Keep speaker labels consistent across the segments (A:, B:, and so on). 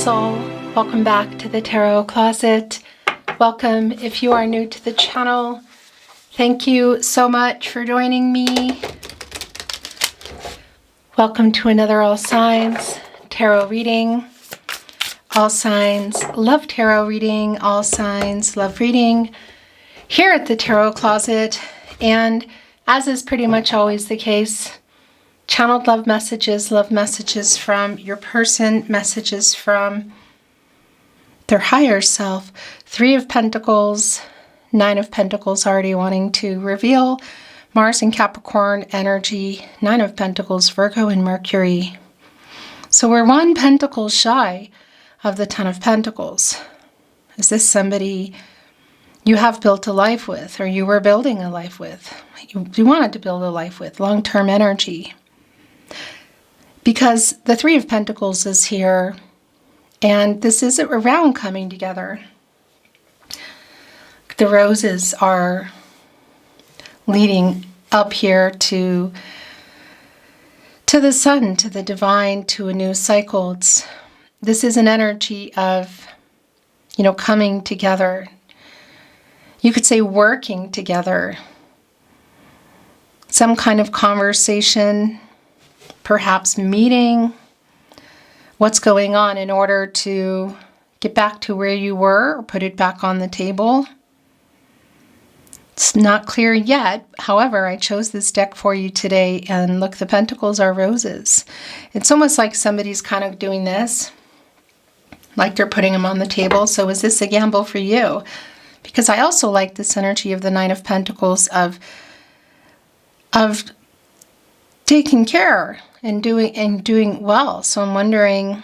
A: soul. Welcome back to the Tarot Closet. Welcome if you are new to the channel. Thank you so much for joining me. Welcome to another All Signs Tarot reading. All Signs love tarot reading. All Signs love reading here at the Tarot Closet. And as is pretty much always the case, channeled love messages from your person, messages from their higher self. 3 of Pentacles, 9 of Pentacles already wanting to reveal. Mars and Capricorn energy, 9 of Pentacles, Virgo and Mercury. So we're 1 pentacle shy of the 10 of Pentacles. Is this somebody you have built a life with, or you were building a life with? You wanted to build a life with, long-term energy. Because the 3 of Pentacles is here, and this is around coming together. The roses are leading up here to the sun, to the divine, to a new cycle. This is an energy of, coming together. You could say working together. Some kind of conversation, perhaps meeting what's going on in order to get back to where you were or put it back on the table. It's not clear yet. However, I chose this deck for you today, and look, the pentacles are roses. It's almost like somebody's kind of doing this, like they're putting them on the table. So is this a gamble for you? Because I also like this energy of the 9 of Pentacles of taking care and doing well. So I'm wondering,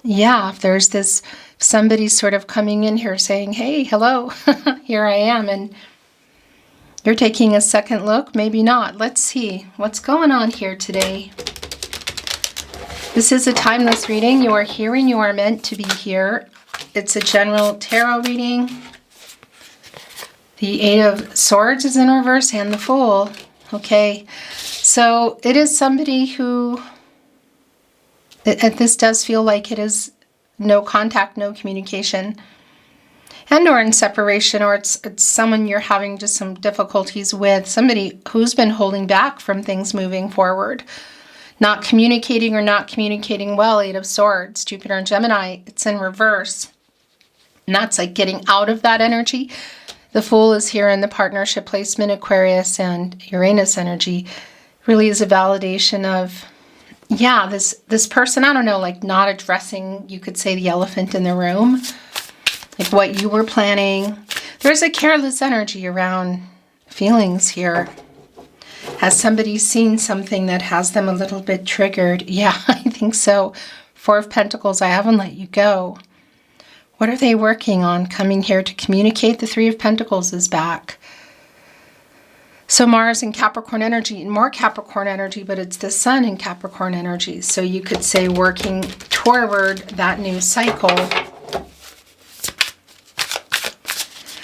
A: if there's this somebody sort of coming in here saying, hey, hello, here I am, and you're taking a second look, maybe not. Let's see what's going on here today. This is a timeless reading. You are here and you are meant to be here. It's a general tarot reading. The 8 of Swords is in reverse and the Fool. Okay, so it is somebody who, this does feel like it is no contact, no communication, and or in separation, or it's someone you're having just some difficulties with, somebody who's been holding back from things moving forward, not communicating or not communicating well. 8 of Swords, Jupiter and Gemini, it's in reverse. And that's like getting out of that energy. The Fool is here in the partnership placement, Aquarius and Uranus energy. Really is a validation of, this person, I don't know, like not addressing, you could say, the elephant in the room, like what you were planning. There's a careless energy around feelings here. Has somebody seen something that has them a little bit triggered? Yeah, I think so. 4 of Pentacles, I haven't let you go. What are they working on? Coming here to communicate. The 3 of Pentacles is back. So Mars and Capricorn energy, and more Capricorn energy, but it's the Sun in Capricorn energy. So you could say working toward that new cycle.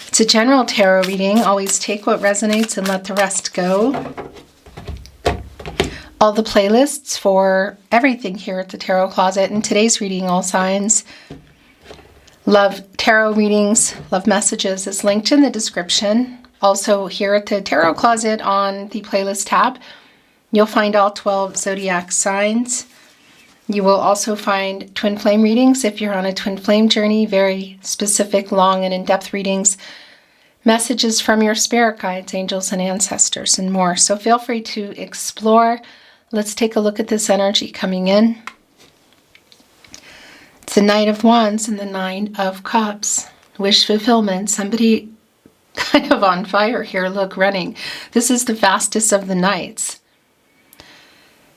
A: It's a general tarot reading. Always take what resonates and let the rest go. All the playlists for everything here at the Tarot Closet. And today's reading, All Signs love tarot readings, love messages, is linked in the description. Also here at the Tarot Closet on the playlist tab, you'll find all 12 Zodiac signs. You will also find twin flame readings if you're on a twin flame journey, very specific, long and in-depth readings, messages from your spirit guides, angels and ancestors, and more. So feel free to explore. Let's take a look at this energy coming in. It's the Knight of Wands and the 9 of Cups. Wish fulfillment. Somebody kind of on fire here. Look, running. This is the fastest of the nights.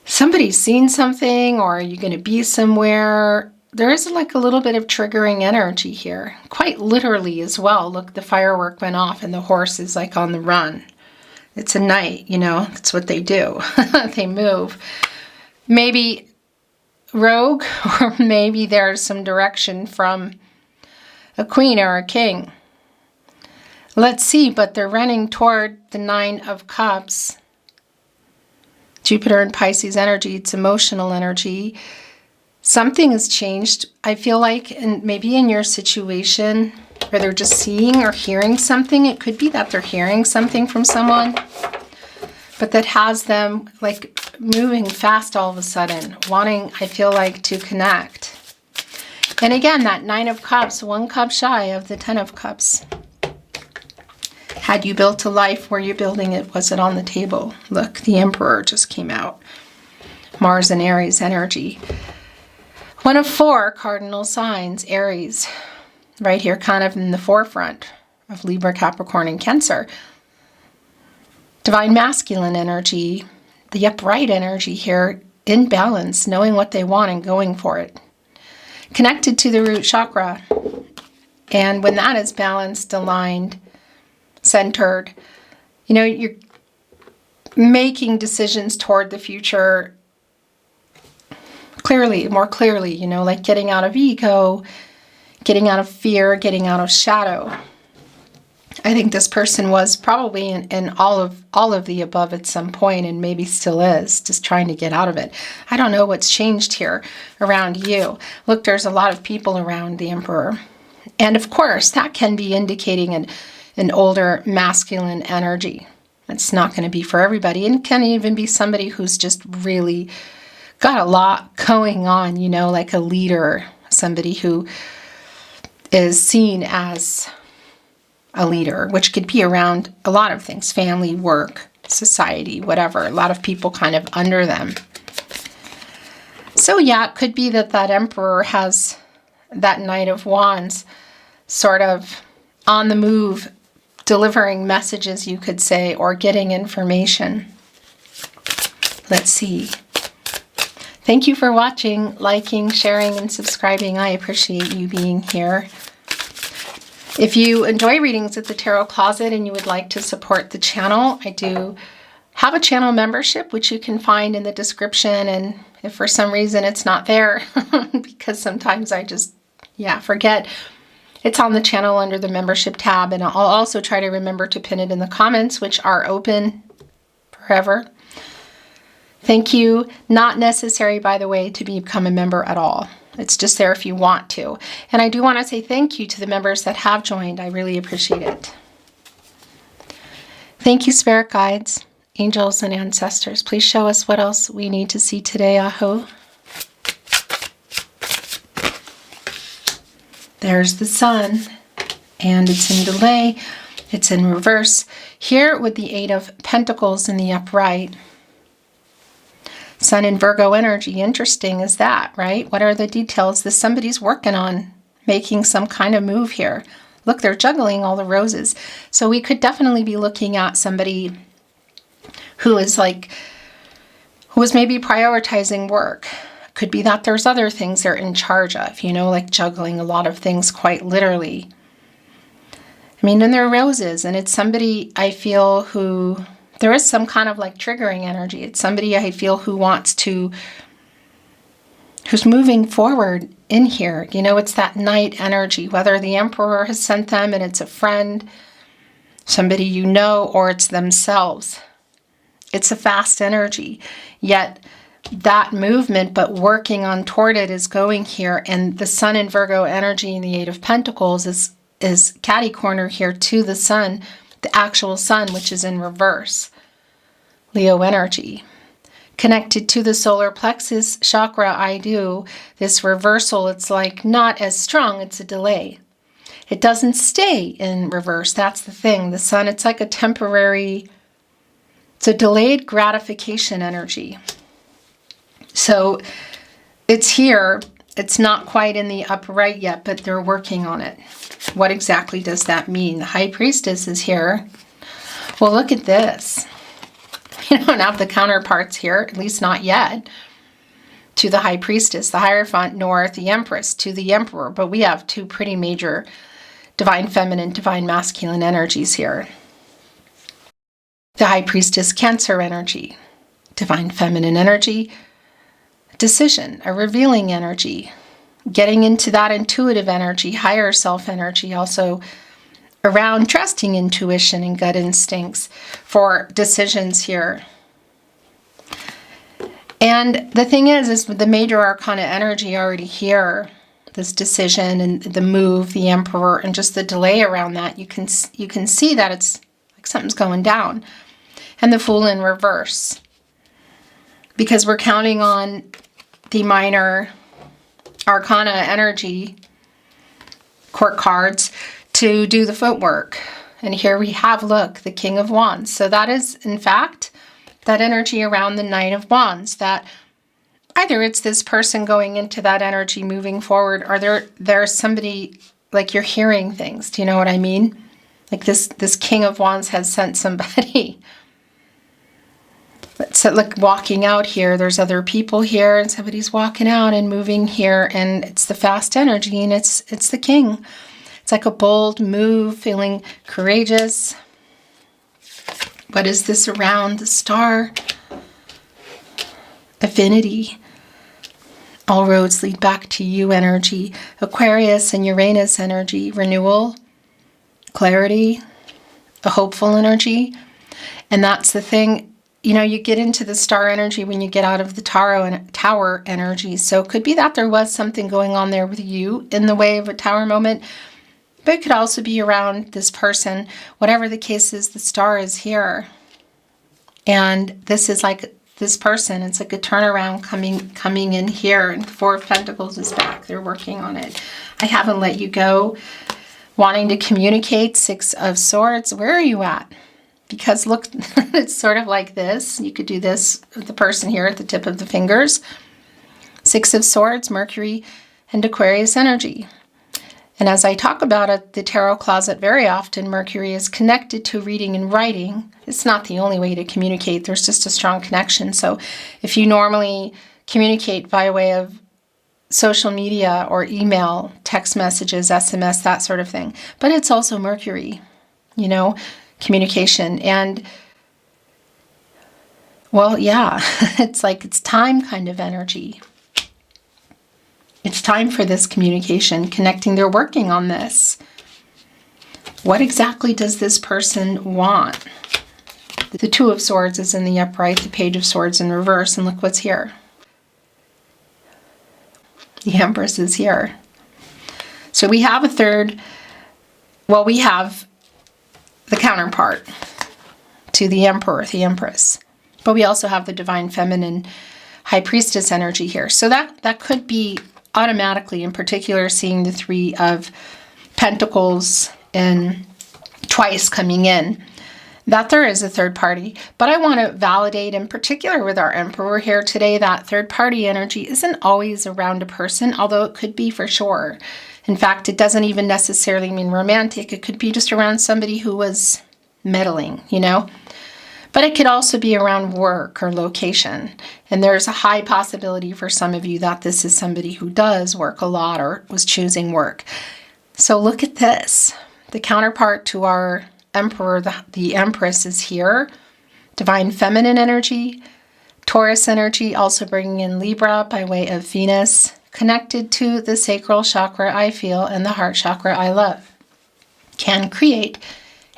A: Somebody's seen something, or are you going to be somewhere? There is like a little bit of triggering energy here. Quite literally as well. Look, the firework went off and the horse is like on the run. It's a knight, that's what they do. They move. Maybe rogue, or maybe there's some direction from a queen or a king. Let's see, but they're running toward the 9 of Cups. Jupiter and Pisces energy, it's emotional energy. Something has changed, I feel like, and maybe in your situation, or they're just seeing or hearing something. It could be that they're hearing something from someone, but that has them like moving fast all of a sudden, wanting, I feel like, to connect. And again, that Nine of Cups, 1 cup shy of the 10 of Cups. Had you built a life? Were you building it? Was it on the table? Look, the Emperor just came out. Mars and Aries energy. 1 of 4 cardinal signs, Aries. Right here, kind of in the forefront of Libra, Capricorn, and Cancer. Divine masculine energy, the upright energy here, in balance, knowing what they want and going for it. Connected to the root chakra. And when that is balanced, aligned, centered, you know, you're making decisions toward the future clearly, more clearly, you know, like getting out of ego, getting out of fear, getting out of shadow. I think this person was probably in all of the above at some point, and maybe still is, just trying to get out of it. I don't know what's changed here around you. Look, there's a lot of people around the Emperor. And of course, that can be indicating an older masculine energy. It's not going to be for everybody. And it can even be somebody who's just really got a lot going on, you know, like a leader, somebody who is seen as a leader, which could be around a lot of things, family, work, society, whatever. A lot of people kind of under them. So yeah, it could be that that Emperor has that Knight of Wands sort of on the move, delivering messages, you could say, or getting information. Let's see. Thank you for watching, liking, sharing, and subscribing. I appreciate you being here. If you enjoy readings at the Tarot Closet and you would like to support the channel, I do have a channel membership, which you can find in the description. And if for some reason it's not there, because sometimes I just, forget, it's on the channel under the membership tab. And I'll also try to remember to pin it in the comments, which are open forever. Thank you. Not necessary, by the way, to become a member at all. It's just there if you want to. And I do want to say thank you to the members that have joined. I really appreciate it. Thank you, spirit guides, angels, and ancestors. Please show us what else we need to see today, Aho. There's the sun, and it's in delay. It's in reverse. Here with the 8 of Pentacles in the upright. Sun in Virgo energy. Interesting is that, right? What are the details? This somebody's working on making some kind of move here. Look, they're juggling all the roses. So we could definitely be looking at somebody who is who is maybe prioritizing work. Could be that there's other things they're in charge of, you know, like juggling a lot of things quite literally. I mean, and they're roses, and it's somebody I feel who... There is some kind of like triggering energy. It's somebody I feel who's moving forward in here. You know, it's that Knight energy, whether the Emperor has sent them and it's a friend, somebody you know, or it's themselves. It's a fast energy. Yet that movement, but working on toward it, is going here. And the Sun in Virgo energy in the 8 of Pentacles is catty corner here to the Sun. The actual sun, which is in reverse, Leo energy. Connected to the solar plexus chakra, I do. This reversal, it's like not as strong, it's a delay. It doesn't stay in reverse, that's the thing. The sun, it's like a temporary, it's a delayed gratification energy. So it's here, it's not quite in the upright yet, but they're working on it. What exactly does that mean? The High Priestess is here. Well, look at this. You don't have the counterparts here, at least not yet, to the High Priestess, the Hierophant, nor the Empress to the Emperor. But we have two pretty major divine feminine, divine masculine energies here. The High Priestess, Cancer energy, divine feminine energy, decision, a revealing energy. Getting into that intuitive energy, higher self energy, also around trusting intuition and gut instincts for decisions here. And the thing is the major arcana energy already here, this decision and the move, the Emperor, and just the delay around that, you can see that it's like something's going down. And the Fool in reverse. Because we're counting on the minor arcana energy, court cards, to do the footwork. And here we have, look, the King of Wands. So that is, in fact, that energy around the Knight of Wands, that either it's this person going into that energy moving forward, or there's somebody, like you're hearing things. Do you know what I mean? Like this King of Wands has sent somebody. So like walking out here, there's other people here, and somebody's walking out and moving here, and it's the fast energy, and it's the King. It's like a bold move, feeling courageous. What is this around the Star? Affinity. All roads lead back to you energy. Aquarius and Uranus energy. Renewal. Clarity. A hopeful energy. And that's the thing. You know, you get into the Star energy when you get out of the Tower energy. So it could be that there was something going on there with you in the way of a Tower moment. But it could also be around this person. Whatever the case is, the Star is here. And this is like this person. It's like a turnaround coming in here. And Four of Pentacles is back. They're working on it. I haven't let you go. Wanting to communicate. Six of Swords. Where are you at? Because look, it's sort of like this. You could do this with the person here at the tip of the fingers. Six of Swords, Mercury, and Aquarius energy. And as I talk about it, the tarot closet, very often Mercury is connected to reading and writing. It's not the only way to communicate. There's just a strong connection. So if you normally communicate by way of social media or email, text messages, SMS, that sort of thing. But it's also Mercury, you know, communication. And, well, yeah, it's like it's time kind of energy. It's time for this communication, connecting. They're working on this. What exactly does this person want? The Two of Swords is in the upright, the Page of Swords in reverse, and look what's here. The Empress is here. So we have a third, well, we have the counterpart to the Emperor, the Empress. But we also have the Divine Feminine High Priestess energy here. So that could be automatically, in particular, seeing the Three of Pentacles and twice coming in, that there is a third party. But I want to validate, in particular with our Emperor here today, that third party energy isn't always around a person, although it could be for sure. In fact, it doesn't even necessarily mean romantic. It could be just around somebody who was meddling, you know? But it could also be around work or location. And there's a high possibility for some of you that this is somebody who does work a lot or was choosing work. So look at this. The counterpart to our Emperor, the Empress, is here. Divine Feminine energy. Taurus energy, also bringing in Libra by way of Venus, connected to the sacral chakra I feel and the heart chakra I love. Can create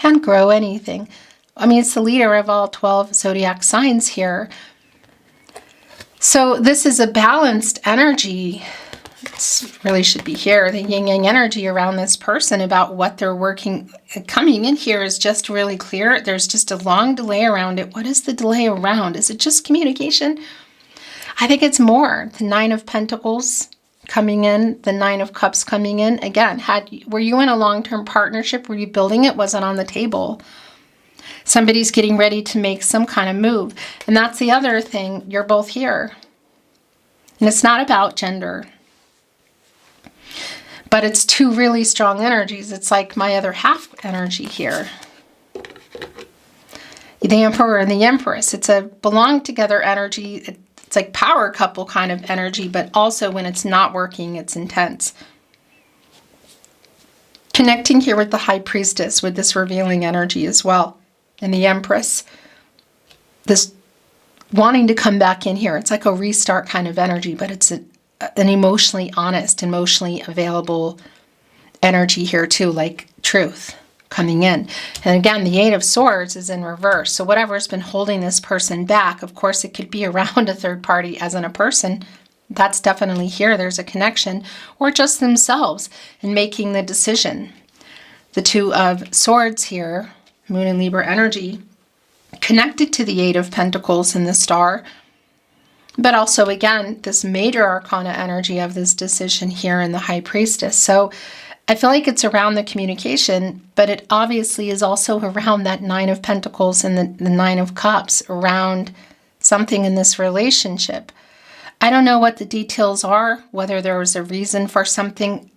A: and grow anything. I mean, it's the leader of all 12 zodiac signs here. So this is a balanced energy. It really should be here. The yin-yang energy around this person about what they're working. Coming in here is just really clear. There's just a long delay around it. What is the delay around? Is it just communication? I think it's more. The Nine of Pentacles coming in, the Nine of Cups coming in. Again, were you in a long-term partnership? Were you building it? Was it on the table? Somebody's getting ready to make some kind of move. And that's the other thing. You're both here. And it's not about gender. But it's two really strong energies. It's like my other half energy here. The Emperor and the Empress. It's a belong together energy. It's like power couple kind of energy. But also when it's not working, it's intense. Connecting here with the High Priestess with this revealing energy as well. And the Empress, this wanting to come back in here. It's like a restart kind of energy, but it's an emotionally honest, emotionally available energy here too, like truth, coming in. And again, the Eight of Swords is in reverse. So whatever's been holding this person back, of course, it could be around a third party as in a person. That's definitely here. There's a connection, or just themselves in making the decision. The Two of Swords here, Moon and Libra energy, connected to the Eight of Pentacles and the Star. But also, again, this major arcana energy of this decision here in the High Priestess. So I feel like it's around the communication, but it obviously is also around that Nine of Pentacles and the Nine of Cups, around something in this relationship. I don't know what the details are, whether there was a reason for something,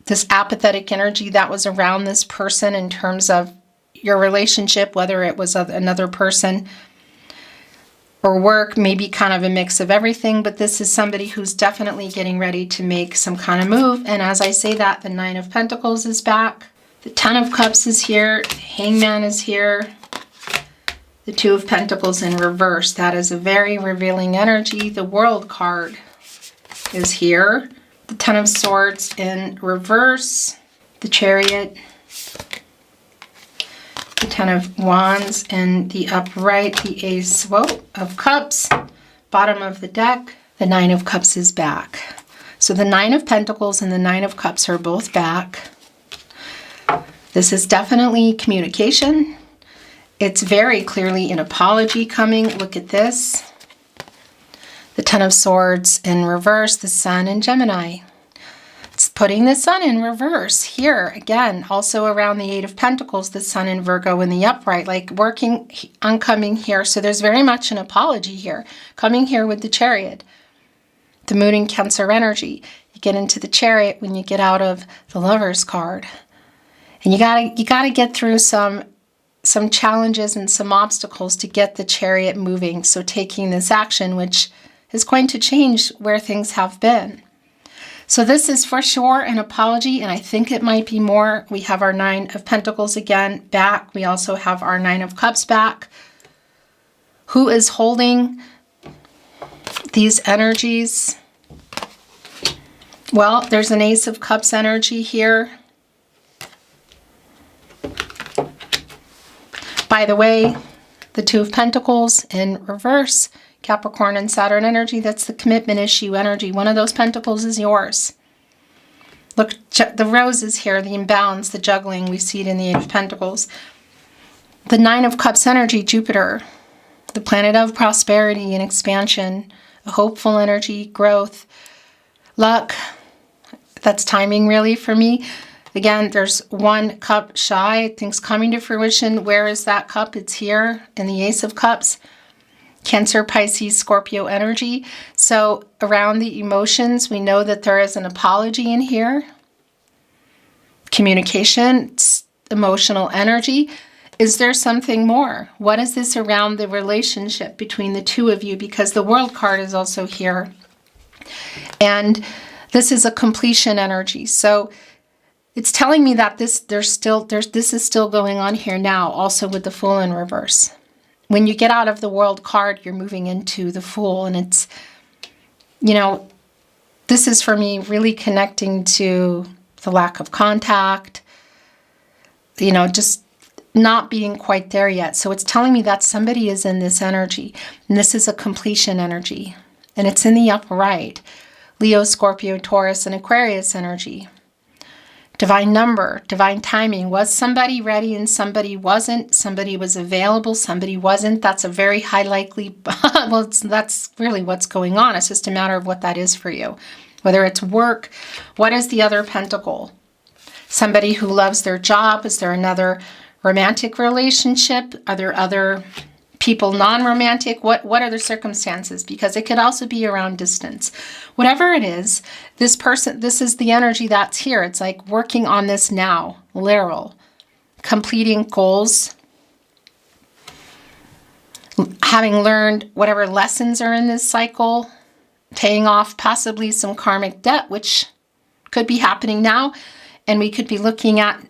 A: this apathetic energy that was around this person in terms of your relationship, whether it was another person or work, maybe kind of a mix of everything, but this is somebody who's definitely getting ready to make some kind of move. And as I say that, the Nine of Pentacles is back, the Ten of Cups is here, the Hangman is here, the Two of Pentacles in reverse. That is a very revealing energy. The World card is here, the Ten of Swords in reverse, the Chariot, the Ten of Wands in the upright, the Ace of Cups, bottom of the deck, the Nine of Cups is back. So the Nine of Pentacles and the Nine of Cups are both back. This is definitely communication. It's very clearly an apology coming. Look at this. The Ten of Swords in reverse, the Sun in Gemini. It's putting the Sun in reverse here. Again, also around the Eight of Pentacles, the Sun in Virgo in the upright, like working on coming here. So there's very much an apology here. Coming here with the Chariot. The Moon in Cancer energy. You get into the Chariot when you get out of the Lover's card. And you gotta get through some challenges and some obstacles to get the Chariot moving. So taking this action, which is going to change where things have been. So this is for sure an apology, and I think it might be more. We have our Nine of Pentacles again back. We also have our Nine of Cups back. Who is holding these energies? Well, there's an Ace of Cups energy here. By the way, the Two of Pentacles in reverse, Capricorn and Saturn energy, that's the commitment issue energy. One of those pentacles is yours. Look, the roses here, the imbalance, the juggling, we see it in the Eight of Pentacles. The Nine of Cups energy, Jupiter, the planet of prosperity and expansion, a hopeful energy, growth, luck. That's timing really for me. Again, there's one cup shy, things coming to fruition. Where is that cup? It's here in the Ace of Cups. Cancer, Pisces, Scorpio energy. So around the emotions, we know that there is an apology in here. Communication, emotional energy. Is there something more? What is this around the relationship between the two of you? Because the World card is also here. And this is a completion energy. So it's telling me that this is still going on here now, also with the Fool in reverse. When you get out of the World card, you're moving into the Fool, and it's, you know, this is for me really connecting to the lack of contact, you know, just not being quite there yet. So it's telling me that somebody is in this energy, and this is a completion energy, and it's in the upright. Leo, Scorpio, Taurus, and Aquarius energy. Divine number, divine timing. Was somebody ready and somebody wasn't? Somebody was available, somebody wasn't. That's a very high likely, well, that's really what's going on. It's just a matter of what that is for you. Whether it's work, what is the other pentacle? Somebody who loves their job. Is there another romantic relationship? Are there other people non-romantic? What are the circumstances? Because it could also be around distance. Whatever it is, this person, this is the energy that's here. It's like working on this now, literal, completing goals, having learned whatever lessons are in this cycle, paying off possibly some karmic debt, which could be happening now. And we could be looking at,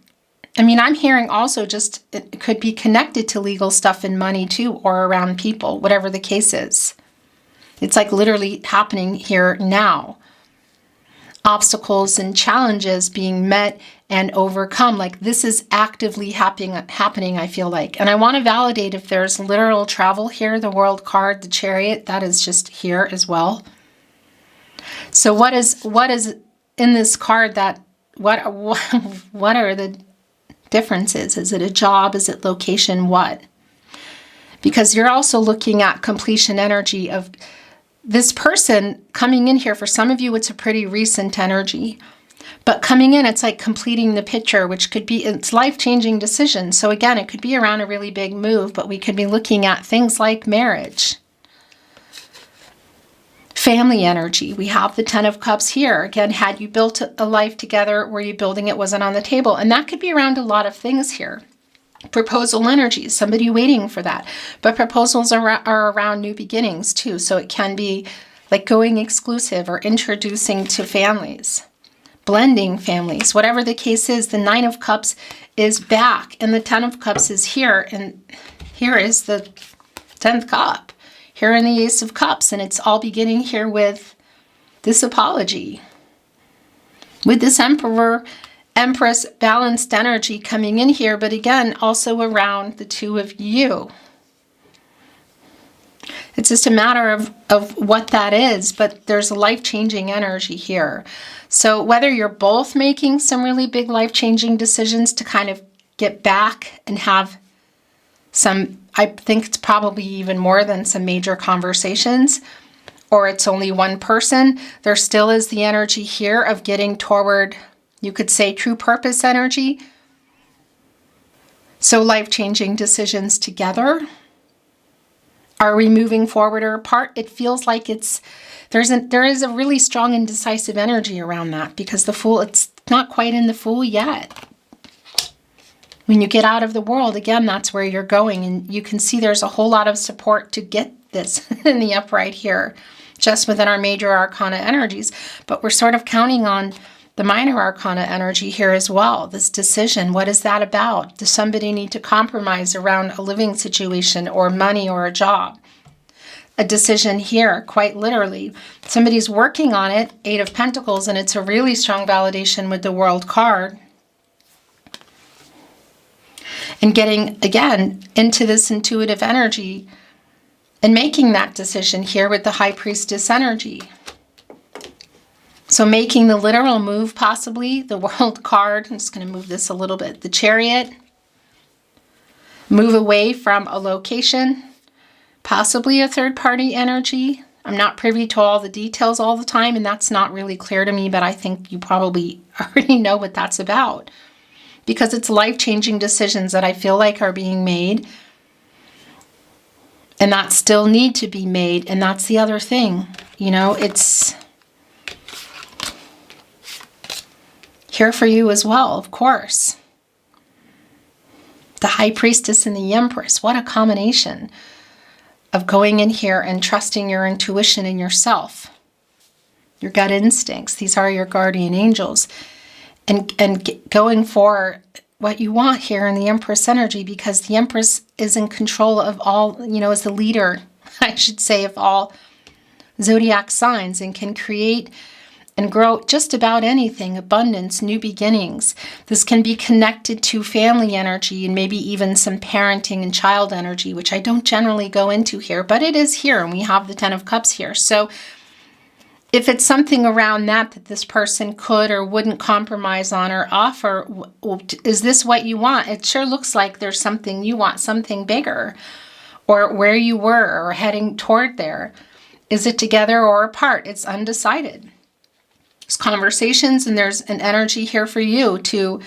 A: I mean, I'm hearing also just it could be connected to legal stuff and money too, or around people, whatever the case is. It's like literally happening here now. Obstacles and challenges being met and overcome. Like this is actively happening, I feel like. And I want to validate if there's literal travel here, the World card, the Chariot, that is just here as well. So what is in this card that, what are the differences? Is it a job? Is it location? What? Because you're also looking at completion energy of this person coming in here. For some of you, it's a pretty recent energy. But coming in, it's like completing the picture, which could be, it's life-changing decisions. So again, it could be around a really big move, but we could be looking at things like marriage. Family energy. We have the Ten of Cups here. Again, had you built a life together, were you building it, wasn't on the table? And that could be around a lot of things here. Proposal energy, somebody waiting for that. But proposals are around new beginnings too. So it can be like going exclusive or introducing to families, blending families, whatever the case is. The Nine of Cups is back and the Ten of Cups is here. And here is the 10th cup. Here in the Ace of Cups. And it's all beginning here with this apology. With this Emperor, Empress, balanced energy coming in here, but again, also around the two of you. It's just a matter of what that is, but there's a life-changing energy here. So whether you're both making some really big life-changing decisions to kind of get back and have some, I think it's probably even more than some major conversations, or it's only one person, there still is the energy here of getting toward, you could say, true purpose energy. So life-changing decisions together. Are we moving forward or apart? It feels like there is a really strong and decisive energy around that, because the Fool, it's not quite in the Fool yet. When you get out of the World, again, that's where you're going. And you can see there's a whole lot of support to get this in the upright here, just within our major arcana energies. But we're sort of counting on the minor arcana energy here as well. This decision, what is that about? Does somebody need to compromise around a living situation or money or a job? A decision here, quite literally. Somebody's working on it, Eight of Pentacles, and it's a really strong validation with the World card. And getting, again, into this intuitive energy and making that decision here with the High Priestess energy. So making the literal move, possibly, the World card. I'm just going to move this a little bit. The Chariot. Move away from a location. Possibly a third-party energy. I'm not privy to all the details all the time, and that's not really clear to me, but I think you probably already know what that's about. Because it's life-changing decisions that I feel like are being made, and that still need to be made, and that's the other thing. You know, it's here for you as well, of course. The High Priestess and the Empress. What a combination of going in here and trusting your intuition and yourself. Your gut instincts. These are your guardian angels. And going for what you want here in the Empress energy, because the Empress is in control of all, you know, is the leader, I should say, of all zodiac signs, and can create and grow just about anything, abundance, new beginnings. This can be connected to family energy and maybe even some parenting and child energy, which I don't generally go into here, but it is here, and we have the Ten of Cups here. So if it's something around that this person could or wouldn't compromise on or offer, is this what you want? It sure looks like there's something you want, something bigger, or where you were or heading toward there. Is it together or apart? It's undecided. There's conversations, and there's an energy here for you to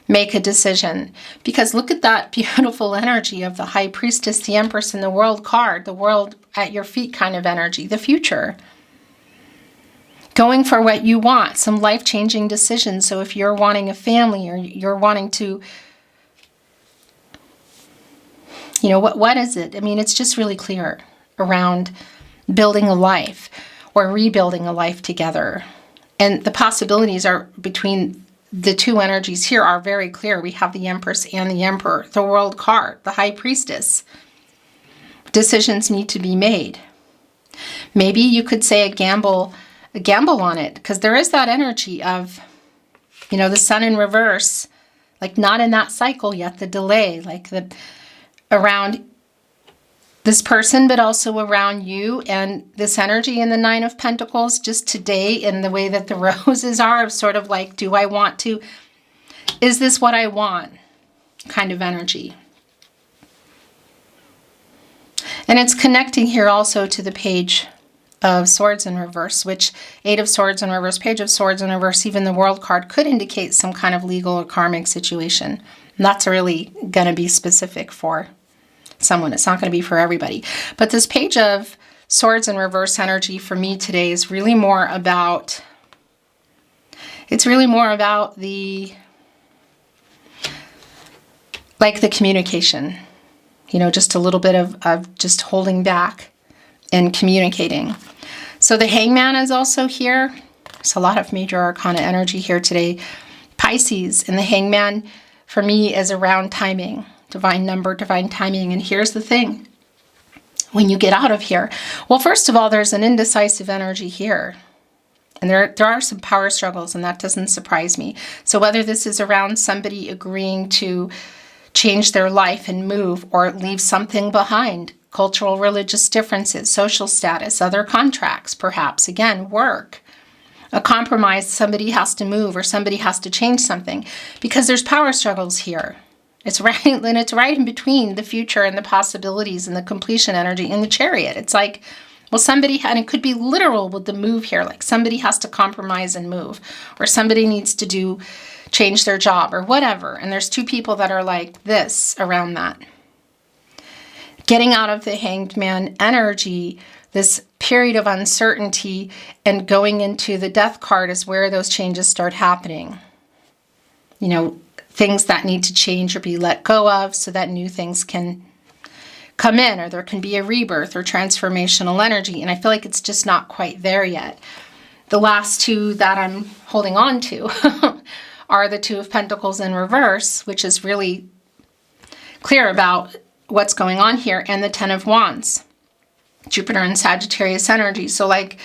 A: make a decision. Because look at that beautiful energy of the High Priestess, the Empress, and the World card, the world at your feet kind of energy, the future. Going for what you want, some life-changing decisions. So if you're wanting a family, or you're wanting to, you know, what is it? I mean, it's just really clear around building a life or rebuilding a life together. And the possibilities are between the two energies here are very clear. We have the Empress and the Emperor, the World card, the High Priestess. Decisions need to be made. Maybe you could say a gamble on it, because there is that energy of You know, the sun in reverse, like not in that cycle yet, the delay, like the around this person, but also around you. And this energy in the Nine of Pentacles just today, in the way that the roses are, of sort of like, do I want to, is this what I want kind of energy. And it's connecting here also to the Page of Swords in reverse, which Eight of Swords in reverse, Page of Swords in reverse, even the World card could indicate some kind of legal or karmic situation. And that's really going to be specific for someone. It's not going to be for everybody. But this Page of Swords in reverse energy for me today is really more about, it's really more about the, like the communication, you know, just a little bit of just holding back and communicating. So the Hangman is also here. There's a lot of major arcana energy here today. Pisces, and the Hangman for me is around timing, divine number, divine timing. And here's the thing. When you get out of here, well, first of all, there's an indecisive energy here. And there are some power struggles, and that doesn't surprise me. So whether this is around somebody agreeing to change their life and move, or leave something behind, cultural, religious differences, social status, other contracts, perhaps, again, work, a compromise, somebody has to move or somebody has to change something, because there's power struggles here. It's right, and it's right in between the future and the possibilities and the completion energy in the Chariot. It's like, well, somebody, and it could be literal with the move here, like somebody has to compromise and move, or somebody needs to change their job or whatever. And there's two people that are like this around that. Getting out of the Hanged Man energy, this period of uncertainty, and going into the Death card is where those changes start happening. You know, things that need to change or be let go of so that new things can come in, or there can be a rebirth or transformational energy. And I feel like it's just not quite there yet. The last two that I'm holding on to are the Two of Pentacles in reverse, which is really clear about what's going on here, and the Ten of Wands, Jupiter and Sagittarius energy. So like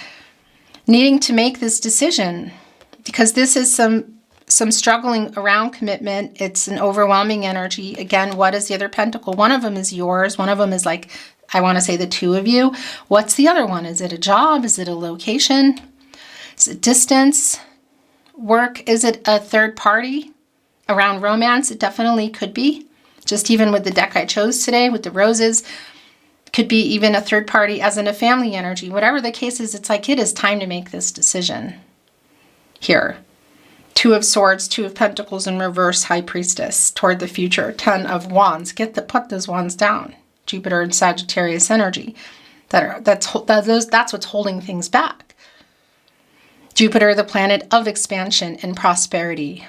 A: needing to make this decision, because this is some struggling around commitment. It's an overwhelming energy. Again, what is the other pentacle? One of them is yours. One of them is like, I want to say the two of you. What's the other one? Is it a job? Is it a location? Is it distance? Work? Is it a third party? Around romance? It definitely could be. Just even with the deck I chose today, with the roses, could be even a third party, as in a family energy. Whatever the case is, it's like it is time to make this decision here. Two of Swords, Two of Pentacles in reverse, High Priestess, toward the future. Ten of Wands. Put those wands down. Jupiter and Sagittarius energy. That's what's holding things back. Jupiter, the planet of expansion and prosperity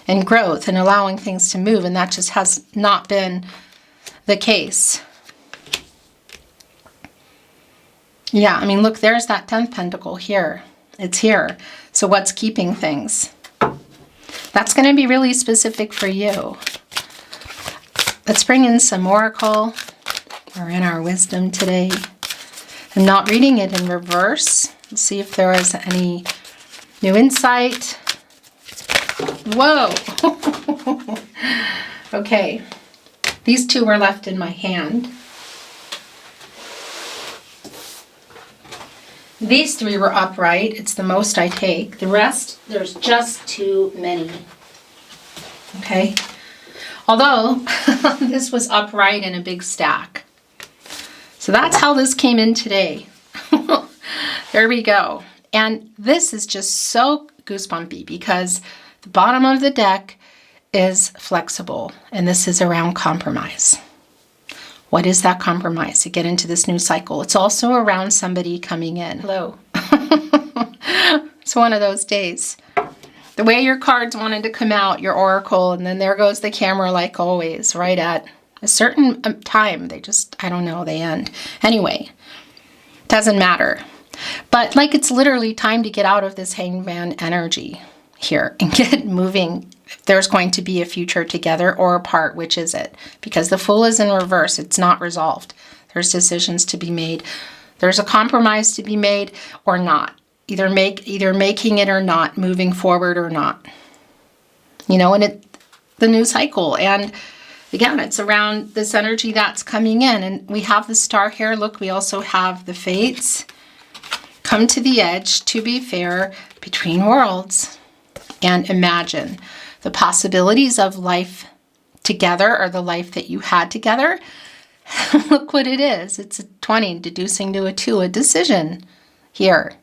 A: and growth and allowing things to move, and that just has not been the case. Yeah, I mean, look, there's that 10th pentacle here. It's here. So what's keeping things? That's going to be really specific for you. Let's bring in some oracle. We're in our wisdom today. I'm not reading it in reverse. Let's see if there is any new insight. Whoa. Okay. These two were left in my hand. These three were upright. It's the most I take. The rest, there's just too many. Okay. Although this was upright in a big stack. So that's how this came in today. There we go. And this is just so goosebumpy because the bottom of the deck is flexible, and this is around compromise. What is that compromise to get into this new cycle? It's also around somebody coming in. Hello. It's one of those days. The way your cards wanted to come out, your oracle, and then there goes the camera like always, right at a certain time. They just, I don't know, they end. Anyway, doesn't matter. But like it's literally time to get out of this hangman energy here and get moving. If there's going to be a future together or apart, which is it? Because the Fool is in reverse. It's not resolved. There's decisions to be made. There's a compromise to be made or not. Either making it or not, moving forward or not. you know, and the new cycle. And again, it's around this energy that's coming in. And we have the star here. Look, we also have the fates. Come to the edge, to be fair, between worlds. And imagine the possibilities of life together, or the life that you had together. Look what it is. It's a 20 deducing to a 2, a decision here.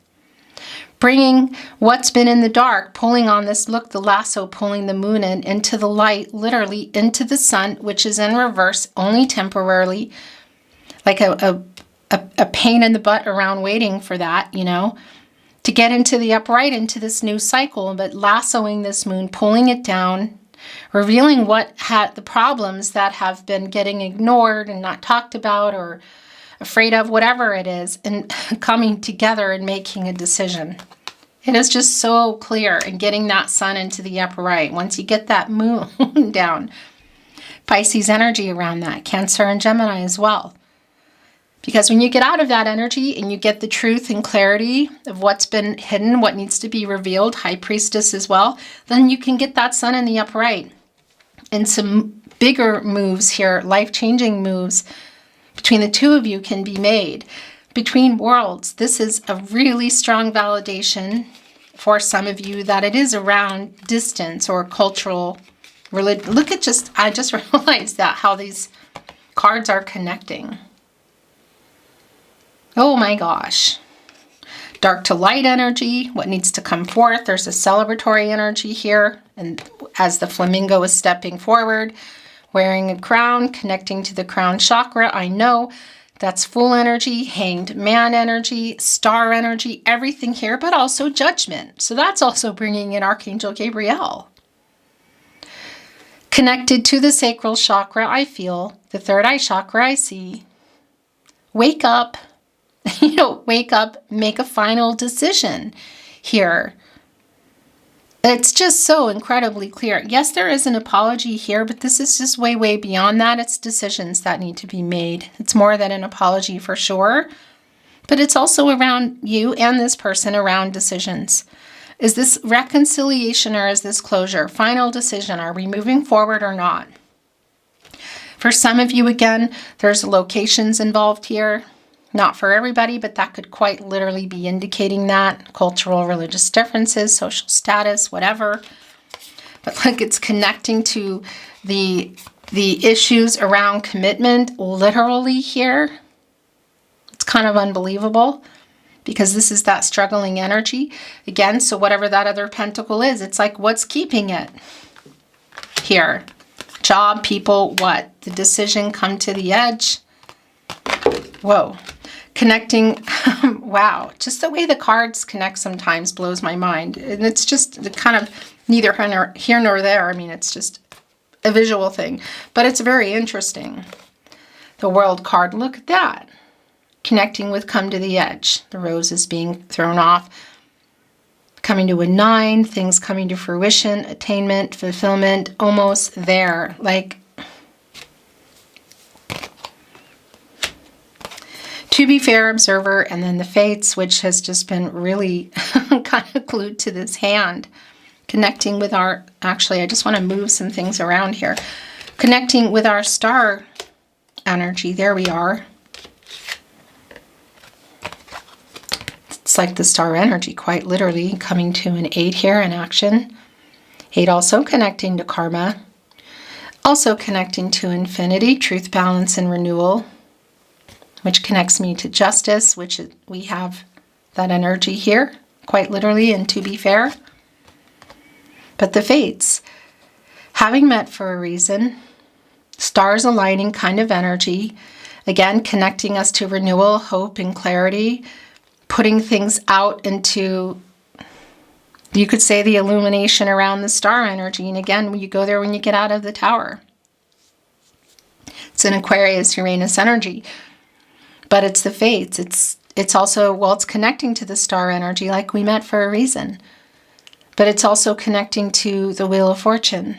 A: Bringing what's been in the dark, pulling on this, look, the lasso, pulling the moon into the light, literally into the sun, which is in reverse, only temporarily, like a pain in the butt around waiting for that, you know, to get into the upright, into this new cycle, but lassoing this moon, pulling it down, revealing what had the problems that have been getting ignored and not talked about or afraid of, whatever it is, and coming together and making a decision. It is just so clear, and getting that sun into the upright. Once you get that moon down, Pisces energy around that, Cancer and Gemini as well. Because when you get out of that energy and you get the truth and clarity of what's been hidden, what needs to be revealed, High Priestess as well, then you can get that sun in the upright. And some bigger moves here, life-changing moves between the two of you can be made. Between worlds, this is a really strong validation for some of you that it is around distance or cultural religion. Look at I just realized that how these cards are connecting. Oh my gosh. Dark to light energy, what needs to come forth. There's a celebratory energy here. And as the flamingo is stepping forward, wearing a crown, connecting to the crown chakra, I know that's full energy, hanged man energy, star energy, everything here, but also judgment. So that's also bringing in Archangel Gabriel. Connected to the sacral chakra, I feel, the third eye chakra, I see. Wake up. You know, wake up, make a final decision here. It's just so incredibly clear. Yes, there is an apology here, but this is just way, way beyond that. It's decisions that need to be made. It's more than an apology for sure, but it's also around you and this person around decisions. Is this reconciliation or is this closure? Final decision. Are we moving forward or not? For some of you, again, there's locations involved here. Not for everybody, but that could quite literally be indicating that. Cultural, religious differences, social status, whatever. But like it's connecting to the issues around commitment literally here. It's kind of unbelievable because this is that struggling energy. Again, so whatever that other pentacle is, it's like what's keeping it here? Job, people, what? The decision, come to the edge. Whoa. Connecting, wow, just the way the cards connect sometimes blows my mind. And it's just kind of neither here nor there. I mean, it's just a visual thing, but it's very interesting. The World card, look at that. Connecting with come to the edge. The rose is being thrown off. Coming to a 9, things coming to fruition, attainment, fulfillment, almost there. Like, to be fair, observer, and then the fates, which has just been really kind of glued to this hand. Connecting with our, actually, I just want to move some things around here. Connecting with our star energy. There we are. It's like the star energy, quite literally, coming to an 8 here in action. 8 also connecting to karma. Also connecting to infinity, truth, balance, and renewal, which connects me to justice, which we have that energy here, quite literally, and to be fair. But the fates, having met for a reason, stars aligning kind of energy, again, connecting us to renewal, hope, and clarity, putting things out into, you could say, the illumination around the star energy. And again, you go there when you get out of the tower. It's an Aquarius, Uranus energy. But it's the fates. It's also, well, it's connecting to the star energy like we met for a reason. But it's also connecting to the Wheel of Fortune,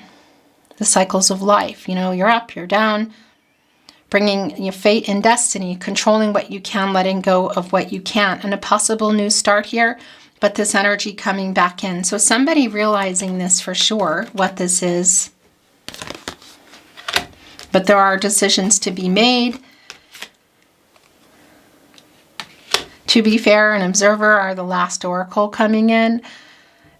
A: the cycles of life. You know, you're up, you're down, bringing your fate and destiny, controlling what you can, letting go of what you can't. And a possible new start here, but this energy coming back in. So somebody realizing this for sure, what this is. But there are decisions to be made. To be fair, an observer are the last oracle coming in.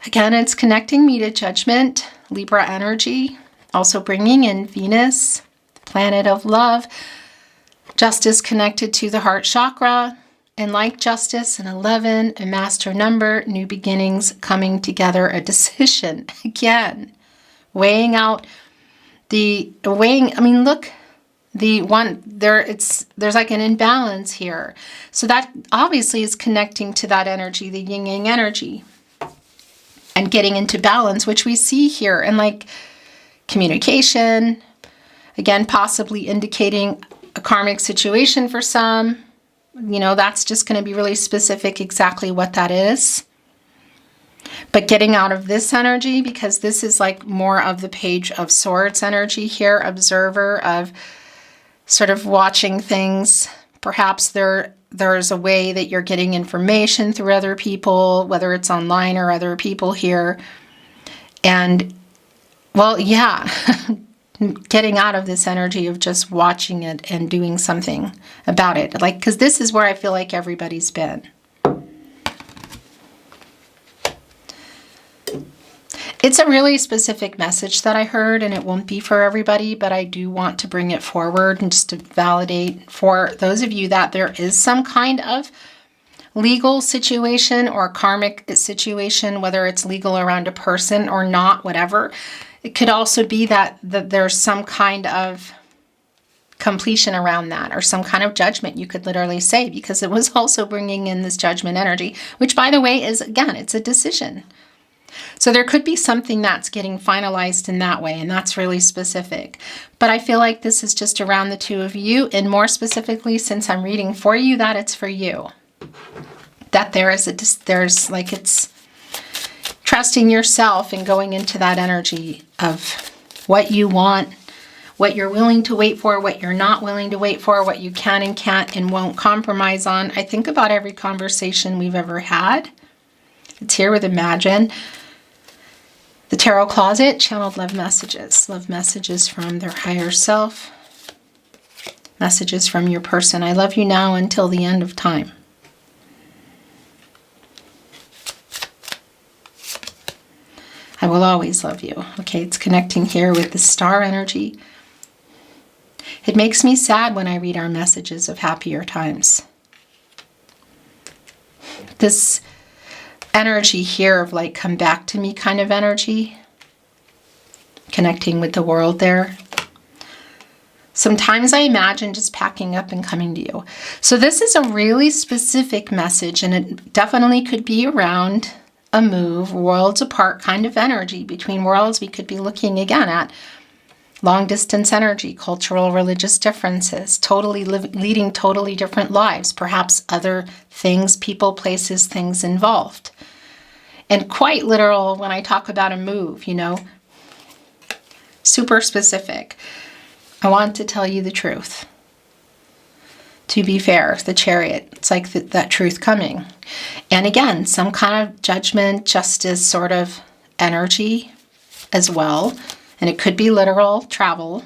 A: Again, it's connecting me to judgment, Libra energy. Also bringing in Venus, the planet of love. Justice connected to the heart chakra. And like justice, an 11, a master number, new beginnings coming together, a decision. Again, weighing out I mean, look, there's like an imbalance here. So that obviously is connecting to that energy, the yin yang energy, and getting into balance, which we see here. And like communication, again, possibly indicating a karmic situation for some. You know, that's just going to be really specific exactly what that is. But getting out of this energy, because this is like more of the Page of Swords energy here, observer of sort of watching things. Perhaps there's a way that you're getting information through other people, whether it's online or other people here. And, well, yeah, getting out of this energy of just watching it and doing something about it. Like, because this is where I feel like everybody's been. It's a really specific message that I heard, and it won't be for everybody, but I do want to bring it forward and just to validate for those of you that there is some kind of legal situation or karmic situation, whether it's legal around a person or not, whatever. It could also be that there's some kind of completion around that, or some kind of judgment, you could literally say, because it was also bringing in this judgment energy, which, by the way, is, again, it's a decision. So there could be something that's getting finalized in that way, and that's really specific. But I feel like this is just around the two of you, and more specifically, since I'm reading for you, that it's for you. That there's like, it's trusting yourself and going into that energy of what you want, what you're willing to wait for, what you're not willing to wait for, what you can and can't and won't compromise on. I think about every conversation we've ever had. It's here with Imagine. The Tarot Closet, channeled love messages from their higher self, messages from your person. I love you now until the end of time. I will always love you. Okay, it's connecting here with the star energy. It makes me sad when I read our messages of happier times. This energy here of like, come back to me kind of energy, connecting with the world there. Sometimes I imagine just packing up and coming to you. So this is a really specific message, and it definitely could be around a move, worlds apart kind of energy. Between worlds, we could be looking again at long distance energy, cultural, religious differences, totally leading totally different lives, perhaps other things, people, places, things involved. And quite literal when I talk about a move, you know, super specific. I want to tell you the truth. To be fair, the Chariot, it's like that truth coming. And again, some kind of judgment, justice sort of energy as well. And it could be literal travel,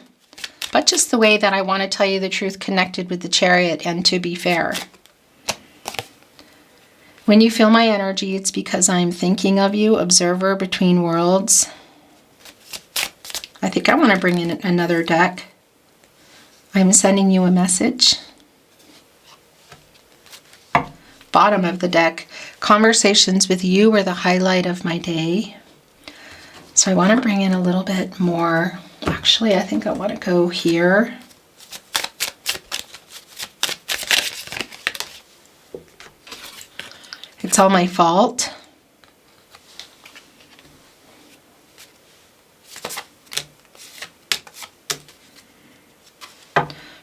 A: but just the way that I want to tell you the truth connected with the Chariot and to be fair. When you feel my energy, it's because I'm thinking of you, observer between worlds. I think I want to bring in another deck. I'm sending you a message. Bottom of the deck, conversations with you were the highlight of my day. So I want to bring in a little bit more. Actually, I think I want to go here. It's all my fault.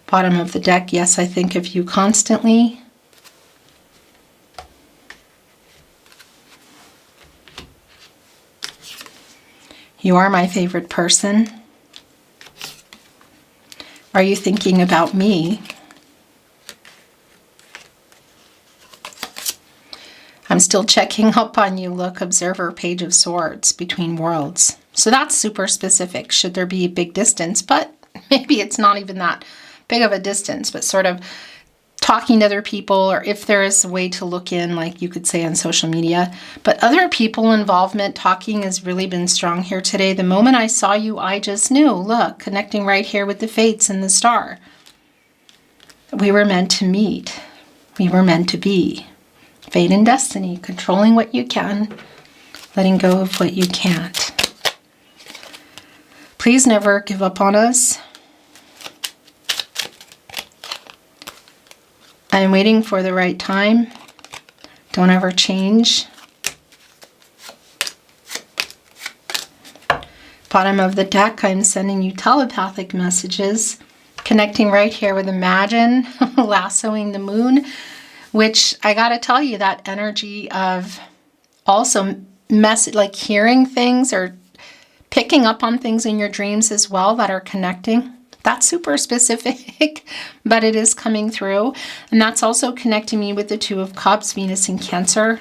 A: Bottom of the deck, yes, I think of you constantly. You are my favorite person. Are you thinking about me? I'm still checking up on you. Look, observer, Page of Swords, between worlds. So that's super specific. Should there be a big distance? But maybe it's not even that big of a distance, but sort of talking to other people, or if there is a way to look in, like you could say on social media. But other people involvement, talking has really been strong here today. The moment I saw you, I just knew. Look, connecting right here with the fates and the star. We were meant to meet. We were meant to be. Fate and destiny, controlling what you can, letting go of what you can't. Please never give up on us. I'm waiting for the right time. Don't ever change. Bottom of the deck, I'm sending you telepathic messages. Connecting right here with Imagine, lassoing the moon, which I gotta tell you, that energy of also like hearing things or picking up on things in your dreams as well that are connecting. That's super specific, but it is coming through. And that's also connecting me with the Two of Cups, Venus in Cancer.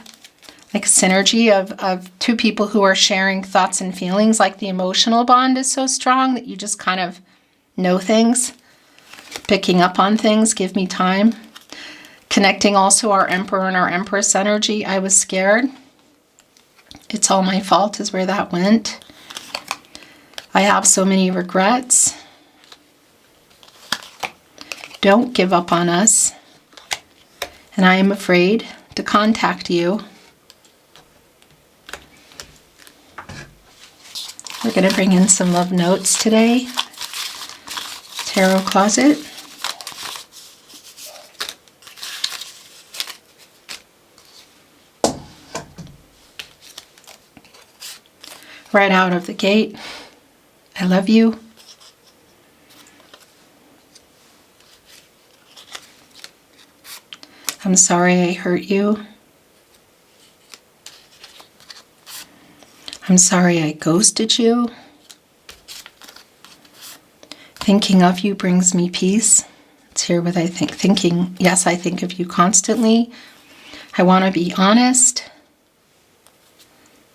A: Like synergy of two people who are sharing thoughts and feelings. Like the emotional bond is so strong that you just kind of know things. Picking up on things, give me time. Connecting also our Emperor and our Empress energy. I was scared. It's all my fault is where that went. I have so many regrets. Don't give up on us. And I am afraid to contact you. We're going to bring in some love notes today. Tarot closet. Right out of the gate. I love you. I'm sorry I hurt you. I'm sorry I ghosted you. Thinking of you brings me peace. It's here with thinking. Yes, I think of you constantly. I want to be honest.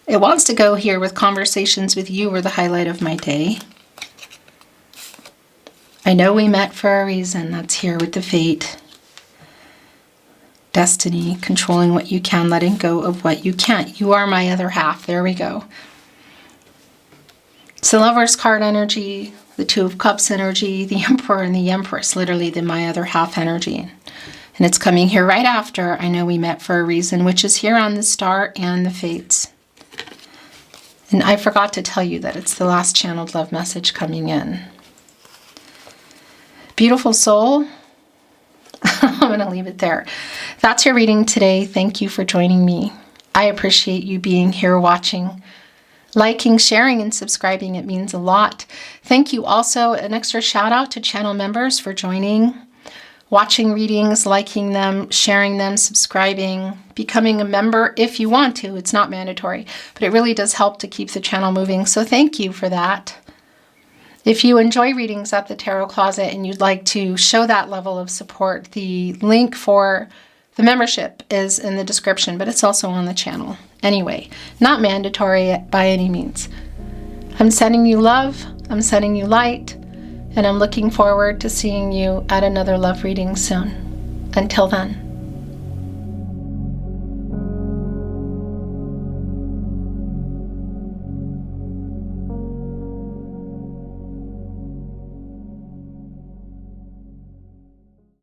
A: It wants to go here with conversations with you were the highlight of my day. I know we met for a reason. That's here with the fate. Destiny, controlling what you can, letting go of what you can't. You are my other half. There we go. It's the Lover's card energy, the Two of Cups energy, the Emperor and the Empress, literally the my other half energy. And it's coming here right after I know we met for a reason, which is here on the star and the fates. And I forgot to tell you that it's the last channeled love message coming in. Beautiful soul. I'm going to leave it there. That's your reading today. Thank you for joining me. I appreciate you being here watching, liking, sharing, and subscribing. It means a lot. Thank you also. An extra shout out to channel members for joining, watching readings, liking them, sharing them, subscribing, becoming a member if you want to. It's not mandatory, but it really does help to keep the channel moving. So thank you for that. If you enjoy readings at the Tarot Closet and you'd like to show that level of support, the link for the membership is in the description, but it's also on the channel. Anyway, not mandatory by any means. I'm sending you love, I'm sending you light, and I'm looking forward to seeing you at another love reading soon. Until then.